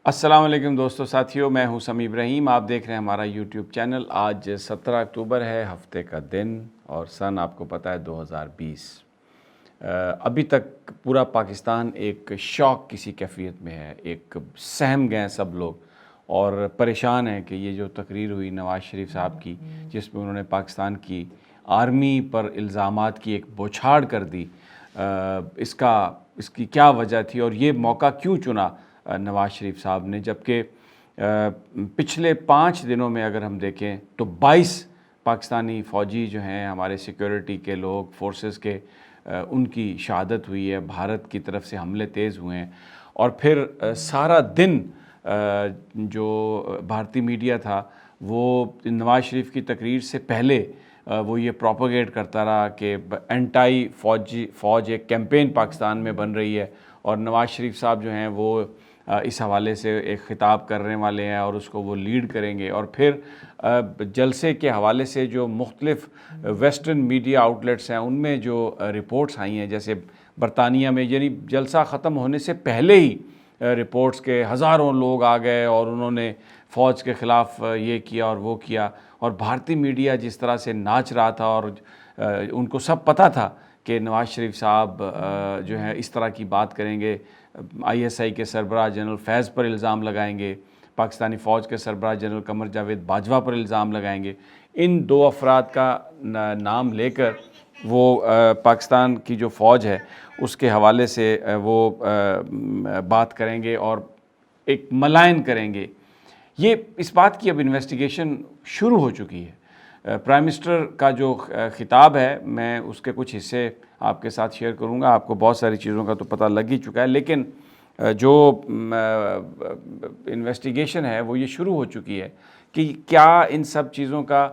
السلام علیکم دوستو ساتھیوں، میں ہوں سمیع ابراہیم۔ آپ دیکھ رہے ہیں ہمارا یوٹیوب چینل۔ آج 17 اکتوبر ہے، ہفتے کا دن، اور سن آپ کو پتہ ہے 2020۔ ابھی تک پورا پاکستان ایک شوق کسی کیفیت میں ہے، ایک سہم گئے سب لوگ اور پریشان ہیں کہ یہ جو تقریر ہوئی نواز شریف صاحب کی، جس میں انہوں نے پاکستان کی آرمی پر الزامات کی ایک بوچھاڑ کر دی، اس کی کیا وجہ تھی اور یہ موقع کیوں چنا نواز شریف صاحب نے، جبکہ پچھلے 5 دنوں میں اگر ہم دیکھیں تو 22 پاکستانی فوجی جو ہیں، ہمارے سیکیورٹی کے لوگ، فورسز کے، ان کی شہادت ہوئی ہے، بھارت کی طرف سے حملے تیز ہوئے ہیں۔ اور پھر سارا دن جو بھارتی میڈیا تھا وہ نواز شریف کی تقریر سے پہلے وہ یہ پروپیگیٹ کرتا رہا کہ اینٹائی فوج ایک کیمپین پاکستان میں بن رہی ہے، اور نواز شریف صاحب جو ہیں وہ اس حوالے سے ایک خطاب کرنے والے ہیں اور اس کو وہ لیڈ کریں گے۔ اور پھر جلسے کے حوالے سے جو مختلف ویسٹرن میڈیا آؤٹلیٹس ہیں، ان میں جو رپورٹس آئی ہیں، جیسے برطانیہ میں، یعنی جلسہ ختم ہونے سے پہلے ہی رپورٹس کے ہزاروں لوگ آ گئے اور انہوں نے فوج کے خلاف یہ کیا اور وہ کیا، اور بھارتی میڈیا جس طرح سے ناچ رہا تھا، اور ان کو سب پتہ تھا کہ نواز شریف صاحب جو ہے اس طرح کی بات کریں گے، ISI کے سربراہ جنرل فیض پر الزام لگائیں گے، پاکستانی فوج کے سربراہ جنرل قمر جاوید باجوہ پر الزام لگائیں گے۔ ان 2 افراد کا نام لے کر وہ پاکستان کی جو فوج ہے اس کے حوالے سے وہ بات کریں گے اور ایک ملائن کریں گے۔ یہ اس بات کی اب انویسٹیگیشن شروع ہو چکی ہے۔ پرائم منسٹر کا جو خطاب ہے، میں اس کے کچھ حصے آپ کے ساتھ شیئر کروں گا۔ آپ کو بہت ساری چیزوں کا تو پتہ لگ ہی چکا ہے، لیکن جو انویسٹیگیشن ہے وہ یہ شروع ہو چکی ہے کہ کیا ان سب چیزوں کا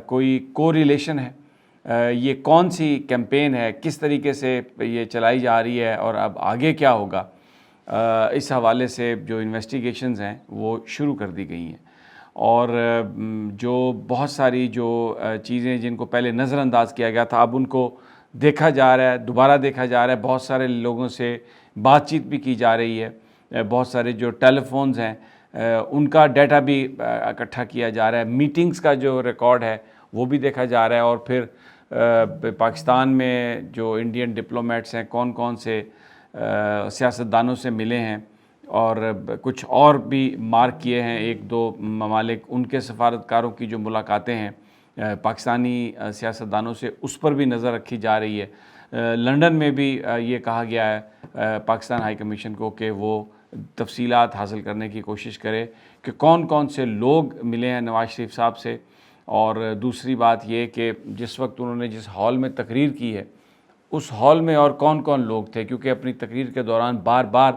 کوئی کوریلیشن ہے، یہ کون سی کیمپین ہے، کس طریقے سے یہ چلائی جا رہی ہے، اور اب آگے کیا ہوگا۔ اس حوالے سے جو انویسٹیگیشنز ہیں وہ شروع کر دی گئی ہیں، اور جو بہت ساری جو چیزیں جن کو پہلے نظر انداز کیا گیا تھا، اب ان کو دیکھا جا رہا ہے، دوبارہ دیکھا جا رہا ہے۔ بہت سارے لوگوں سے بات چیت بھی کی جا رہی ہے، بہت سارے جو ٹیلی فونز ہیں ان کا ڈیٹا بھی اکٹھا کیا جا رہا ہے، میٹنگز کا جو ریکارڈ ہے وہ بھی دیکھا جا رہا ہے، اور پھر پاکستان میں جو انڈین ڈپلومیٹس ہیں کون کون سے سیاستدانوں سے ملے ہیں، اور کچھ اور بھی مارک کیے ہیں 1-2 ممالک، ان کے سفارتکاروں کی جو ملاقاتیں ہیں پاکستانی سیاستدانوں سے، اس پر بھی نظر رکھی جا رہی ہے۔ لندن میں بھی یہ کہا گیا ہے پاکستان ہائی کمیشن کو کہ وہ تفصیلات حاصل کرنے کی کوشش کرے کہ کون کون سے لوگ ملے ہیں نواز شریف صاحب سے، اور دوسری بات یہ کہ جس وقت انہوں نے جس ہال میں تقریر کی ہے اس ہال میں اور کون کون لوگ تھے، کیونکہ اپنی تقریر کے دوران بار بار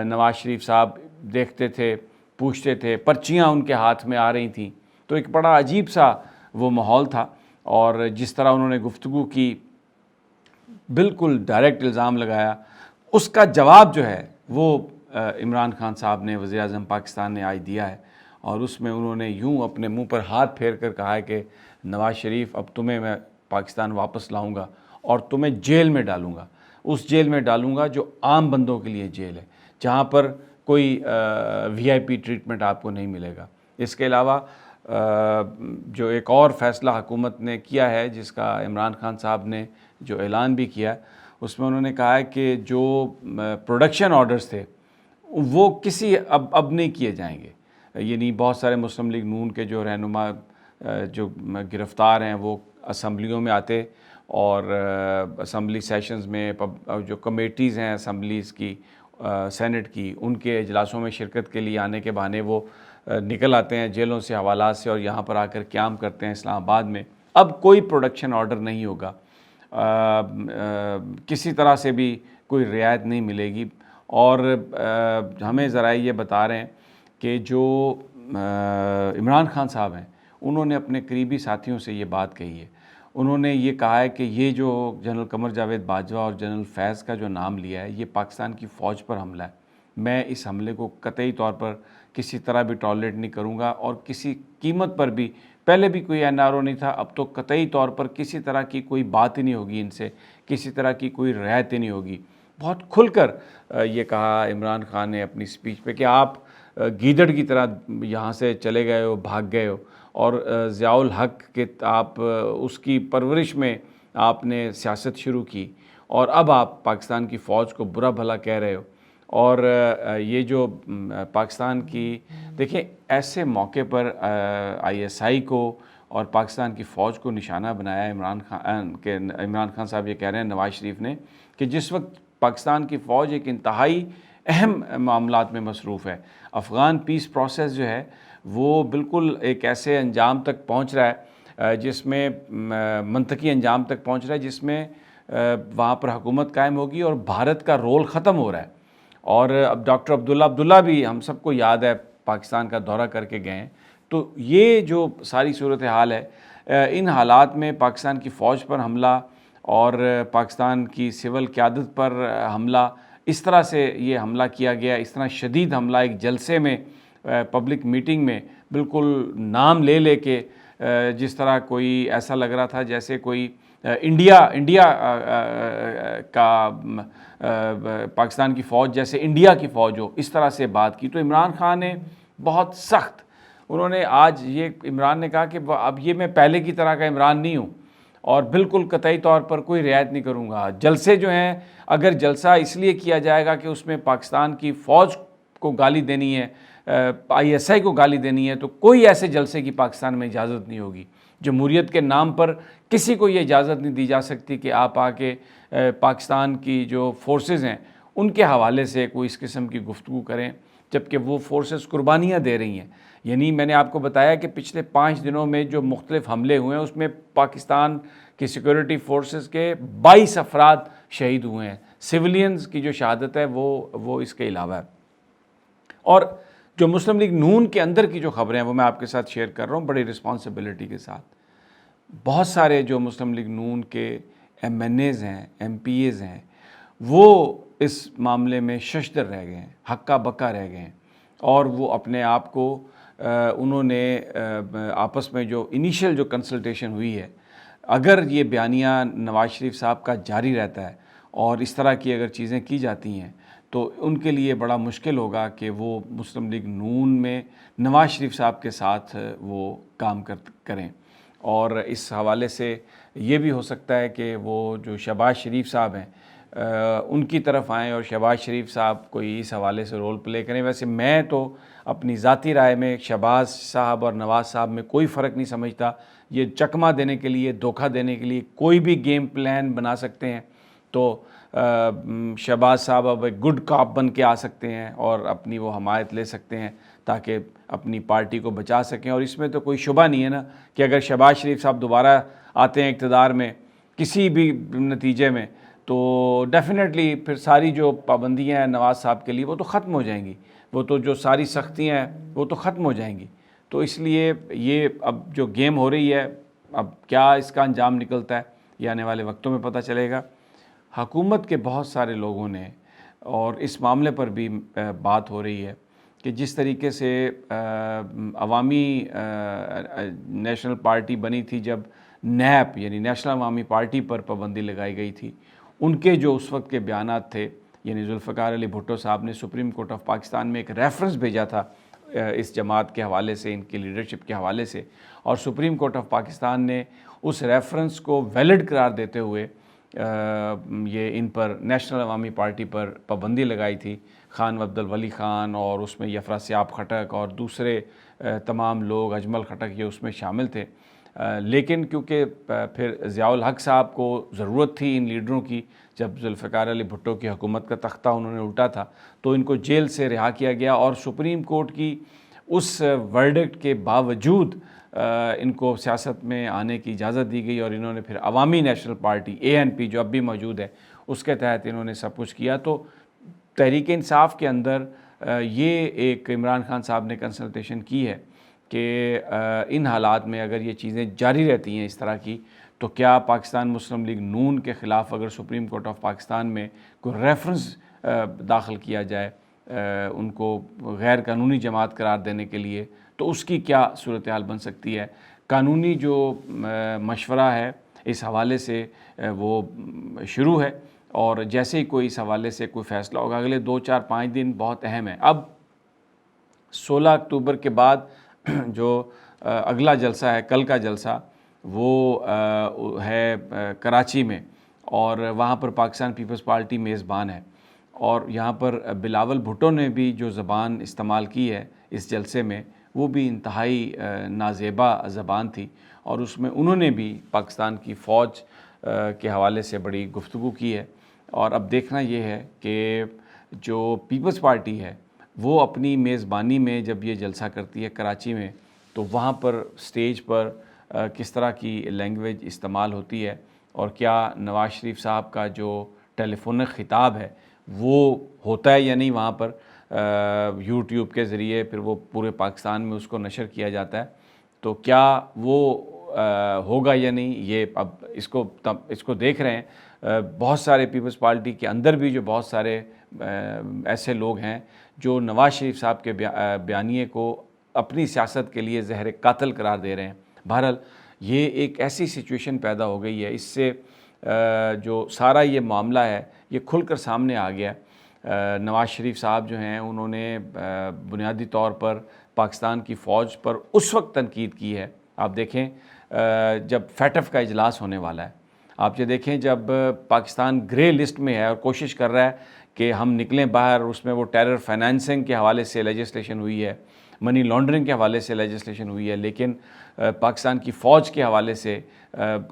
نواز شریف صاحب دیکھتے تھے، پوچھتے تھے، پرچیاں ان کے ہاتھ میں آ رہی تھیں، تو ایک بڑا عجیب سا وہ ماحول تھا۔ اور جس طرح انہوں نے گفتگو کی، بالکل ڈائریکٹ الزام لگایا، اس کا جواب جو ہے وہ عمران خان صاحب نے، وزیر اعظم پاکستان نے آج دیا ہے، اور اس میں انہوں نے یوں اپنے منہ پر ہاتھ پھیر کر کہا ہے کہ نواز شریف، اب تمہیں میں پاکستان واپس لاؤں گا اور تمہیں جیل میں ڈالوں گا، اس جیل میں ڈالوں گا جو عام بندوں کے لیے جیل ہے، جہاں پر کوئی VIP ٹریٹمنٹ آپ کو نہیں ملے گا۔ اس کے علاوہ جو ایک اور فیصلہ حکومت نے کیا ہے، جس کا عمران خان صاحب نے جو اعلان بھی کیا، اس میں انہوں نے کہا ہے کہ جو پروڈکشن آرڈرز تھے وہ کسی اب نہیں کیے جائیں گے، یعنی بہت سارے مسلم لیگ نون کے جو رہنما جو گرفتار ہیں وہ اسمبلیوں میں آتے، اور اسمبلی سیشنز میں جو کمیٹیز ہیں اسمبلیز کی، سینٹ کی، ان کے اجلاسوں میں شرکت کے لیے آنے کے بہانے وہ نکل آتے ہیں جیلوں سے، حوالات سے، اور یہاں پر آ کر قیام کرتے ہیں اسلام آباد میں۔ اب کوئی پروڈکشن آرڈر نہیں ہوگا، کسی طرح سے بھی کوئی رعایت نہیں ملے گی، اور ہمیں ذرائع یہ بتا رہے ہیں کہ جو عمران خان صاحب ہیں انہوں نے اپنے قریبی ساتھیوں سے یہ بات کہی ہے۔ انہوں نے یہ کہا ہے کہ یہ جو جنرل قمر جاوید باجوہ اور جنرل فیض کا جو نام لیا ہے، یہ پاکستان کی فوج پر حملہ ہے۔ میں اس حملے کو قطعی طور پر کسی طرح بھی ٹالریٹ نہیں کروں گا، اور کسی قیمت پر بھی، پہلے بھی کوئی NRO نہیں تھا، اب تو قطعی طور پر کسی طرح کی کوئی بات ہی نہیں ہوگی ان سے، کسی طرح کی کوئی رعایت ہی نہیں ہوگی۔ بہت کھل کر یہ کہا عمران خان نے اپنی سپیچ پہ کہ آپ گیدڑ کی طرح یہاں سے چلے گئے ہو، بھاگ گئے ہو، اور ضیاء الحق کے آپ اس کی پرورش میں آپ نے سیاست شروع کی، اور اب آپ پاکستان کی فوج کو برا بھلا کہہ رہے ہو. اور یہ جو پاکستان کی دیکھیں ایسے موقع پر ISI کو اور پاکستان کی فوج کو نشانہ بنایا عمران خان صاحب یہ کہہ رہے ہیں نواز شریف نے کہ جس وقت پاکستان کی فوج ایک انتہائی اہم معاملات میں مصروف ہے. افغان پیس پروسیس جو ہے وہ بالکل ایک ایسے انجام تک پہنچ رہا ہے جس میں منطقی انجام تک پہنچ رہا ہے جس میں وہاں پر حکومت قائم ہوگی اور بھارت کا رول ختم ہو رہا ہے. اور اب ڈاکٹر عبداللہ بھی ہم سب کو یاد ہے پاکستان کا دورہ کر کے گئے ہیں. تو یہ جو ساری صورتحال ہے، ان حالات میں پاکستان کی فوج پر حملہ اور پاکستان کی سول قیادت پر حملہ، اس طرح سے یہ حملہ کیا گیا، اس طرح شدید حملہ ایک جلسے میں، پبلک میٹنگ میں، بالکل نام لے لے کے، جس طرح کوئی ایسا لگ رہا تھا جیسے کوئی انڈیا کا پاکستان کی فوج جیسے انڈیا کی فوج ہو، اس طرح سے بات کی. تو عمران خان نے بہت سخت، انہوں نے آج یہ عمران نے کہا کہ اب یہ میں پہلے کی طرح کا عمران نہیں ہوں اور بالکل قطعی طور پر کوئی رعایت نہیں کروں گا. جلسے جو ہیں، اگر جلسہ اس لیے کیا جائے گا کہ اس میں پاکستان کی فوج کو گالی دینی ہے، ISI کو گالی دینی ہے، تو کوئی ایسے جلسے کی پاکستان میں اجازت نہیں ہوگی. جمہوریت کے نام پر کسی کو یہ اجازت نہیں دی جا سکتی کہ آپ آ کے پاکستان کی جو فورسز ہیں ان کے حوالے سے کوئی اس قسم کی گفتگو کریں، جبکہ وہ فورسز قربانیاں دے رہی ہیں. یعنی میں نے آپ کو بتایا کہ پچھلے 5 دنوں میں جو مختلف حملے ہوئے ہیں اس میں پاکستان کی سیکورٹی فورسز کے 22 افراد شہید ہوئے ہیں. سیولینز کی جو شہادت ہے وہ اس کے علاوہ ہے. اور جو مسلم لیگ نون کے اندر کی جو خبریں ہیں وہ میں آپ کے ساتھ شیئر کر رہا ہوں بڑی رسپانسبلٹی کے ساتھ. بہت سارے جو مسلم لیگ نون کے MNAs ہیں، MPAs ہیں، وہ اس معاملے میں ششدر رہ گئے ہیں، ہکا بکا رہ گئے ہیں. اور وہ اپنے آپ کو انہوں نے آپس میں جو انیشل جو کنسلٹیشن ہوئی ہے، اگر یہ بیانیہ نواز شریف صاحب کا جاری رہتا ہے اور اس طرح کی اگر چیزیں کی جاتی ہیں تو ان کے لیے بڑا مشکل ہوگا کہ وہ مسلم لیگ نون میں نواز شریف صاحب کے ساتھ وہ کام کریں. اور اس حوالے سے یہ بھی ہو سکتا ہے کہ وہ جو شہباز شریف صاحب ہیں ان کی طرف آئیں اور شہباز شریف صاحب کوئی اس حوالے سے رول پلے کریں. ویسے میں تو اپنی ذاتی رائے میں شہباز صاحب اور نواز صاحب میں کوئی فرق نہیں سمجھتا. یہ چکمہ دینے کے لیے، دھوکہ دینے کے لیے کوئی بھی گیم پلان بنا سکتے ہیں. تو شہباز صاحب اب ایک گڈ کاپ بن کے آ سکتے ہیں اور اپنی وہ حمایت لے سکتے ہیں تاکہ اپنی پارٹی کو بچا سکیں. اور اس میں تو کوئی شبہ نہیں ہے نا کہ اگر شہباز شریف صاحب دوبارہ آتے ہیں اقتدار میں کسی بھی نتیجے میں، تو ڈیفینیٹلی پھر ساری جو پابندیاں ہیں نواز صاحب کے لیے وہ تو ختم ہو جائیں گی، وہ تو جو ساری سختیاں ہیں وہ تو ختم ہو جائیں گی. تو اس لیے یہ اب جو گیم ہو رہی ہے، اب کیا اس کا انجام نکلتا ہے یہ آنے والے وقتوں میں پتہ چلے گا. حکومت کے بہت سارے لوگوں نے، اور اس معاملے پر بھی بات ہو رہی ہے کہ جس طریقے سے عوامی نیشنل پارٹی بنی تھی، جب نیپ یعنی نیشنل عوامی پارٹی پر پابندی لگائی گئی تھی، ان کے جو اس وقت کے بیانات تھے، یعنی ذوالفقار علی بھٹو صاحب نے سپریم کورٹ آف پاکستان میں ایک ریفرنس بھیجا تھا اس جماعت کے حوالے سے، ان کی لیڈرشپ کے حوالے سے، اور سپریم کورٹ آف پاکستان نے اس ریفرنس کو ویلڈ قرار دیتے ہوئے یہ ان پر نیشنل عوامی پارٹی پر پابندی لگائی تھی. خان عبد الولی خان اور اس میں افراسیاب خٹک اور دوسرے تمام لوگ، اجمل خٹک، یہ اس میں شامل تھے. لیکن کیونکہ پھر ضیاء الحق صاحب کو ضرورت تھی ان لیڈروں کی، جب ذوالفقار علی بھٹو کی حکومت کا تختہ انہوں نے الٹا تھا، تو ان کو جیل سے رہا کیا گیا. اور سپریم کورٹ کی اس ورڈکٹ کے باوجود ان کو سیاست میں آنے کی اجازت دی گئی، اور انہوں نے پھر عوامی نیشنل پارٹی ANP جو اب بھی موجود ہے اس کے تحت انہوں نے سب کچھ کیا. تو تحریک انصاف کے اندر یہ ایک عمران خان صاحب نے کنسلٹیشن کی ہے کہ ان حالات میں اگر یہ چیزیں جاری رہتی ہیں اس طرح کی، تو کیا پاکستان مسلم لیگ نون کے خلاف اگر سپریم کورٹ آف پاکستان میں کوئی ریفرنس داخل کیا جائے ان کو غیر قانونی جماعت قرار دینے کے لیے، تو اس کی کیا صورتحال بن سکتی ہے. قانونی جو مشورہ ہے اس حوالے سے وہ شروع ہے، اور جیسے ہی کوئی اس حوالے سے کوئی فیصلہ ہوگا، اگلے 2 4 5 دن بہت اہم ہے. اب 16 اکتوبر کے بعد جو اگلا جلسہ ہے، کل کا جلسہ، وہ ہے کراچی میں، اور وہاں پر پاکستان پیپلز پارٹی میزبان ہے، اور یہاں پر بلاول بھٹو نے بھی جو زبان استعمال کی ہے اس جلسے میں وہ بھی انتہائی نازیبا زبان تھی، اور اس میں انہوں نے بھی پاکستان کی فوج کے حوالے سے بڑی گفتگو کی ہے۔ اور اب دیکھنا یہ ہے کہ جو پیپلز پارٹی ہے وہ اپنی میزبانی میں جب یہ جلسہ کرتی ہے کراچی میں، تو وہاں پر سٹیج پر کس طرح کی لینگویج استعمال ہوتی ہے، اور کیا نواز شریف صاحب کا جو ٹیلی فونک خطاب ہے وہ ہوتا ہے یا نہیں وہاں پر یوٹیوب کے ذریعے، پھر وہ پورے پاکستان میں اس کو نشر کیا جاتا ہے، تو کیا وہ ہوگا یا نہیں، یہ اب اس کو دیکھ رہے ہیں۔ بہت سارے پیپلز پارٹی کے اندر بھی جو بہت سارے ایسے لوگ ہیں جو نواز شریف صاحب کے بیانیے کو اپنی سیاست کے لیے زہر قاتل قرار دے رہے ہیں۔ بہرحال یہ ایک ایسی سچویشن پیدا ہو گئی ہے، اس سے جو سارا یہ معاملہ ہے یہ کھل کر سامنے آ گیا۔ نواز شریف صاحب جو ہیں انہوں نے بنیادی طور پر پاکستان کی فوج پر اس وقت تنقید کی ہے، آپ دیکھیں جب فیٹف کا اجلاس ہونے والا ہے، آپ یہ دیکھیں جب پاکستان گرے لسٹ میں ہے اور کوشش کر رہا ہے کہ ہم نکلیں باہر، اس میں وہ ٹیرر فائنانسنگ کے حوالے سے لیجسلیشن ہوئی ہے، منی لانڈرنگ کے حوالے سے لیجسلیشن ہوئی ہے، لیکن پاکستان کی فوج کے حوالے سے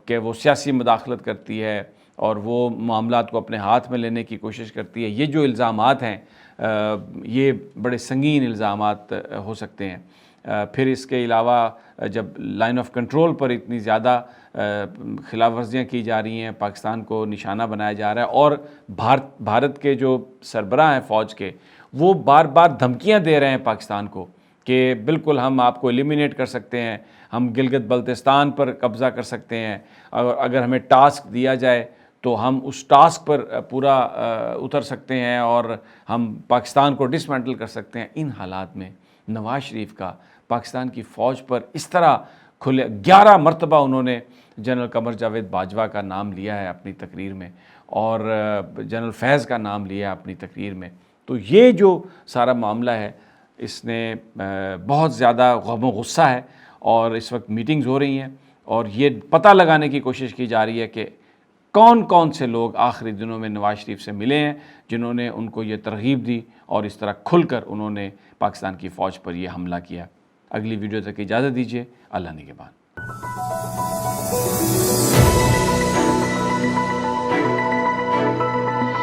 کہ وہ سیاسی مداخلت کرتی ہے اور وہ معاملات کو اپنے ہاتھ میں لینے کی کوشش کرتی ہے، یہ جو الزامات ہیں یہ بڑے سنگین الزامات ہو سکتے ہیں۔ پھر اس کے علاوہ جب لائن آف کنٹرول پر اتنی زیادہ خلاف ورزیاں کی جا رہی ہیں، پاکستان کو نشانہ بنایا جا رہا ہے، اور بھارت کے جو سربراہ ہیں فوج کے وہ بار بار دھمکیاں دے رہے ہیں پاکستان کو کہ بالکل ہم آپ کو ایلیمینیٹ کر سکتے ہیں، ہم گلگت بلتستان پر قبضہ کر سکتے ہیں، اور اگر ہمیں ٹاسک دیا جائے تو ہم اس ٹاسک پر پورا اتر سکتے ہیں اور ہم پاکستان کو ڈسمینٹل کر سکتے ہیں۔ ان حالات میں نواز شریف کا پاکستان کی فوج پر اس طرح کھلے 11 مرتبہ انہوں نے جنرل قمر جاوید باجوہ کا نام لیا ہے اپنی تقریر میں، اور جنرل فیض کا نام لیا ہے اپنی تقریر میں، تو یہ جو سارا معاملہ ہے اس نے بہت زیادہ غم و غصہ ہے، اور اس وقت میٹنگز ہو رہی ہیں اور یہ پتہ لگانے کی کوشش کی جا رہی ہے کہ کون کون سے لوگ آخری دنوں میں نواز شریف سے ملے ہیں جنہوں نے ان کو یہ ترغیب دی اور اس طرح کھل کر انہوں نے پاکستان کی فوج پر یہ حملہ کیا۔ اگلی ویڈیو تک اجازت دیجیے، اللہ نگہبان۔